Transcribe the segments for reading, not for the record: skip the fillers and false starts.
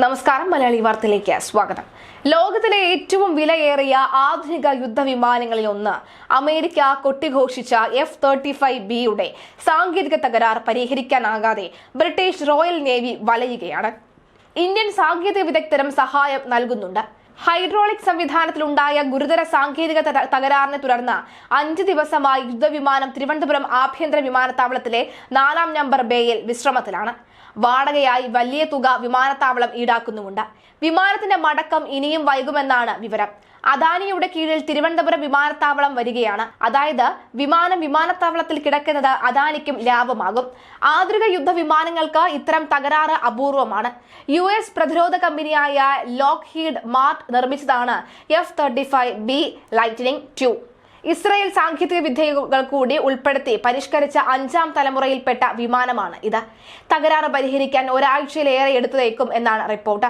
നമസ്കാരം, മലയാളി വാർത്തയിലേക്ക് സ്വാഗതം. ലോകത്തിലെ ഏറ്റവും വിലയേറിയ ആധുനിക യുദ്ധവിമാനങ്ങളിൽ ഒന്ന് അമേരിക്ക കൊട്ടിഘോഷിച്ച F-35Bയുടെ സാങ്കേതിക തകരാർ പരിഹരിക്കാനാകാതെ ബ്രിട്ടീഷ് റോയൽ നേവി വലയുകയാണ്. ഇന്ത്യൻ സാങ്കേതിക വിദഗ്ധരും സഹായം നൽകുന്നുണ്ട്. ഹൈഡ്രോളിക് സംവിധാനത്തിലുണ്ടായ ഗുരുതര സാങ്കേതിക തകരാറിനെ തുടർന്ന് 5 ദിവസമായി യുദ്ധവിമാനം തിരുവനന്തപുരം ആഭ്യന്തര വിമാനത്താവളത്തിലെ 4-ാം നമ്പർ ബേയിൽ വിശ്രമത്തിലാണ്. വാടകയായി വലിയ തുക വിമാനത്താവളം ഈടാക്കുന്നുമുണ്ട്. വിമാനത്തിന്റെ മടക്കം ഇനിയും വൈകുമെന്നാണ് വിവരം. അദാനിയുടെ കീഴിൽ തിരുവനന്തപുരം വിമാനത്താവളം വരികയാണ്. അതായത് വിമാനത്താവളത്തിൽ കിടക്കുന്നത് അദാനിക്കും ലാഭമാകും. ആധുനിക യുദ്ധവിമാനങ്ങൾക്ക് ഇത്തരം തകരാറ് അപൂർവമാണ്. US പ്രതിരോധ കമ്പനിയായ ലോക്ഹീഡ് മാർട്ടിൻ നിർമ്മിച്ചതാണ് F-35B ലൈറ്റ്നിംഗ് II. ഇസ്രായേൽ സാങ്കേതിക വിദ്യകൾ കൂടി ഉൾപ്പെടുത്തി പരിഷ്കരിച്ച 5-ാം തലമുറയിൽപ്പെട്ട വിമാനമാണ് ഇത്. തകരാറ് പരിഹരിക്കാൻ ഒരാഴ്ചയിലേറെ എടുത്തേക്കും എന്നാണ് റിപ്പോർട്ട്.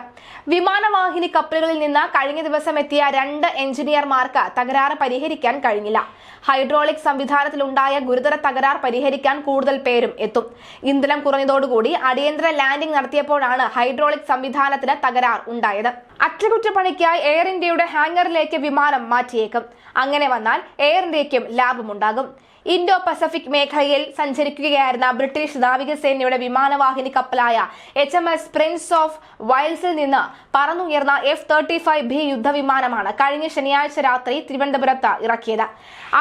വിമാനവാഹിനി കപ്പലുകളിൽ നിന്ന് കഴിഞ്ഞ ദിവസം എത്തിയ 2 എഞ്ചിനീയർമാർക്ക് തകരാറ് പരിഹരിക്കാൻ കഴിഞ്ഞില്ല. ഹൈഡ്രോളിക് സംവിധാനത്തിലുണ്ടായ ഗുരുതര തകരാർ പരിഹരിക്കാൻ കൂടുതൽ പേരും എത്തും. ഇന്ധനം കുറഞ്ഞതോടുകൂടി അടിയന്തര ലാൻഡിംഗ് നടത്തിയപ്പോഴാണ് ഹൈഡ്രോളിക് സംവിധാനത്തിന് തകരാർ ഉണ്ടായത്. അറ്റകുറ്റപ്പണിക്കായി എയർ ഇന്ത്യയുടെ ഹാങ്ങറിലേക്ക് വിമാനം മാറ്റിയേക്കും. അങ്ങനെ വന്നാൽ എയർ ഇന്ത്യയ്ക്കും ലാഭമുണ്ടാകും. ഇൻഡോ പസഫിക് മേഖലയിൽ സഞ്ചരിക്കുകയായിരുന്ന ബ്രിട്ടീഷ് നാവികസേനയുടെ വിമാനവാഹിനി കപ്പലായ HMS പ്രിൻസ് ഓഫ് വൈൽസിൽ നിന്ന് പറന്നുയർന്ന F-35B യുദ്ധവിമാനമാണ് കഴിഞ്ഞ ശനിയാഴ്ച രാത്രി തിരുവനന്തപുരത്ത് ഇറക്കിയത്.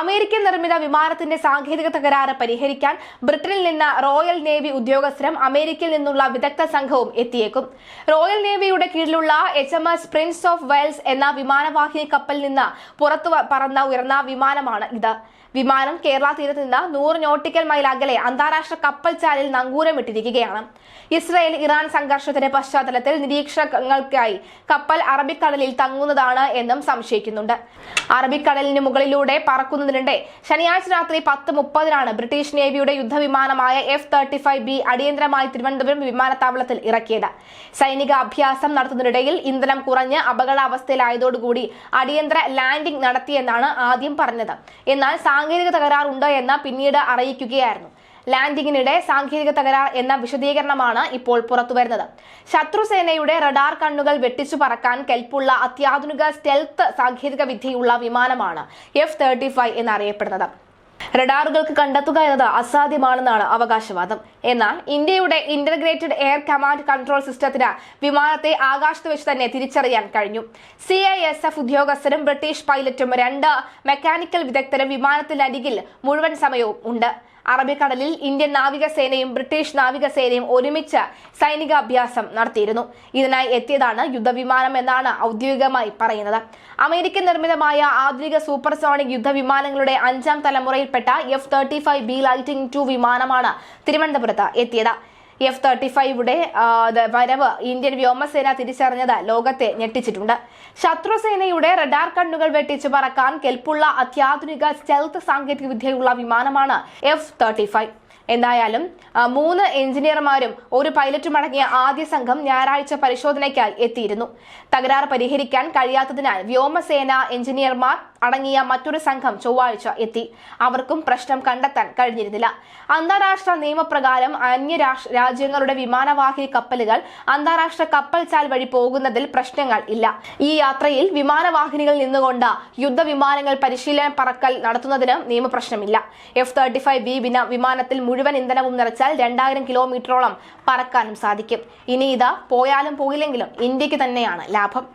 അമേരിക്കൻ നിർമ്മിത വിമാനത്തിന്റെ സാങ്കേതിക തകരാറ് പരിഹരിക്കാൻ ബ്രിട്ടനിൽ നിന്ന് റോയൽ നേവി ഉദ്യോഗസ്ഥരും അമേരിക്കയിൽ നിന്നുള്ള വിദഗ്ധ സംഘവും എത്തിയേക്കും. റോയൽ നേവിയുടെ കീഴിലുള്ള HMS പ്രിൻസ് ഓഫ് വെയിൽസ് എന്ന വിമാനവാഹിനി കപ്പലിൽ നിന്ന് പുറത്തു ഉയർന്ന വിമാനമാണ് ഇത്. വിമാനം കേരള തീരത്ത് നിന്ന് 100 നോട്ടിക്കൽ മൈൽ അകലെ അന്താരാഷ്ട്ര കപ്പൽ ചാലിൽ നങ്കൂരമിട്ടിരിക്കുകയാണ്. ഇസ്രായേൽ ഇറാൻ സംഘർഷത്തിന്റെ പശ്ചാത്തലത്തിൽ നിരീക്ഷകങ്ങൾക്കായി കപ്പൽ അറബിക്കടലിൽ തങ്ങുന്നതാണ് എന്നും സംശയിക്കുന്നുണ്ട്. അറബിക്കടലിന് മുകളിലൂടെ പറക്കുന്നതിനിടെ ശനിയാഴ്ച രാത്രി 10:30 ബ്രിട്ടീഷ് നേവിയുടെ യുദ്ധവിമാനമായ F-35B അടിയന്തരമായി തിരുവനന്തപുരം വിമാനത്താവളത്തിൽ ഇറക്കിയത്. സൈനിക അഭ്യാസം നടത്തുന്നതിനിടയിൽ ഇന്ധനം കുറഞ്ഞ് അപകടാവസ്ഥയിലായതോടുകൂടി അടിയന്തര ലാൻഡിംഗ് നടത്തിയെന്നാണ് ആദ്യം പറഞ്ഞത്. എന്നാൽ സാങ്കേതിക തകരാറുണ്ട് എന്ന് പിന്നീട് അറിയിക്കുകയായിരുന്നു. ലാൻഡിങ്ങിനിടെ സാങ്കേതിക തകരാർ എന്ന വിശദീകരണമാണ് ഇപ്പോൾ പുറത്തുവരുന്നത്. ശത്രുസേനയുടെ റഡാർ കണ്ണുകൾ വെട്ടിച്ചു പറക്കാൻ കെൽപ്പുള്ള അത്യാധുനിക സ്റ്റെൽത്ത് സാങ്കേതിക വിദ്യയുള്ള വിമാനമാണ് F-35 എന്നറിയപ്പെടുന്നത്. റഡാറുകൾക്ക് കണ്ടെത്തുക എന്നത് അസാധ്യമാണെന്നാണ് അവകാശവാദം. എന്നാൽ ഇന്ത്യയുടെ ഇന്റഗ്രേറ്റഡ് എയർ കമാൻഡ് കൺട്രോൾ സിസ്റ്റത്തിന് വിമാനത്തെ ആകാശത്ത് വെച്ച് തന്നെ തിരിച്ചറിയാൻ കഴിഞ്ഞു. CISF ഉദ്യോഗസ്ഥരും ബ്രിട്ടീഷ് പൈലറ്റും 2 മെക്കാനിക്കൽ വിദഗ്ധരും വിമാനത്തിനരികിൽ മുഴുവൻ സമയവും ഉണ്ട്. അറബിക്കടലിൽ ഇന്ത്യൻ നാവികസേനയും ബ്രിട്ടീഷ് നാവികസേനയും ഒരുമിച്ച് സൈനികാഭ്യാസം നടത്തിയിരുന്നു. ഇതിനായി എത്തിയതാണ് യുദ്ധവിമാനം എന്നാണ് ഔദ്യോഗികമായി പറയുന്നത്. അമേരിക്കൻ നിർമ്മിതമായ ആധുനിക സൂപ്പർസോണിക് യുദ്ധവിമാനങ്ങളുടെ 5-ാം തലമുറയിൽപ്പെട്ട F-35B ലൈറ്റ്നിംഗ് II വിമാനമാണ് തിരുവനന്തപുരത്ത് എത്തിയത്. F-35യുടെ വരവ് ഇന്ത്യൻ വ്യോമസേന തിരിച്ചറിഞ്ഞത് ലോകത്തെ ഞെട്ടിച്ചിട്ടുണ്ട്. ശത്രുസേനയുടെ റഡാർ കണ്ണുകൾ വെട്ടിച്ചു പറക്കാൻ കെൽപ്പുള്ള അത്യാധുനിക സ്റ്റെൽത്ത് സാങ്കേതിക വിദ്യയുള്ള വിമാനമാണ് F-35. എന്തായാലും 3 എഞ്ചിനീയർമാരും 1 പൈലറ്റും അടങ്ങിയ ആദ്യ സംഘം ഞായറാഴ്ച പരിശോധനയ്ക്കായി എത്തിയിരുന്നു. തകരാർ പരിഹരിക്കാൻ കഴിയാത്തതിനാൽ വ്യോമസേന എഞ്ചിനീയർമാർ അടങ്ങിയ മറ്റൊരു സംഘം ചൊവ്വാഴ്ച എത്തി. അവർക്കും പ്രശ്നം കണ്ടെത്താൻ കഴിഞ്ഞിരുന്നില്ല. അന്താരാഷ്ട്ര നിയമപ്രകാരം രാജ്യങ്ങളുടെ വിമാനവാഹി കപ്പലുകൾ അന്താരാഷ്ട്ര കപ്പൽ ചാൽ വഴി പോകുന്നതിൽ പ്രശ്നങ്ങൾ ഇല്ല. ഈ യാത്രയിൽ വിമാനവാഹിനികളിൽ നിന്നുകൊണ്ട് യുദ്ധവിമാനങ്ങൾ പരിശീലന പറക്കൽ നടത്തുന്നതിന് നിയമപ്രശ്നമില്ല. F-35B വിമാനത്തിൽ മുഴുവൻ ഇന്ധനവും നിറച്ചാൽ 2000 കിലോമീറ്ററോളം പറക്കാനും സാധിക്കും. ഇനി ഇത് പോയാലും പോയില്ലെങ്കിലും ഇന്ത്യക്ക് തന്നെയാണ് ലാഭം.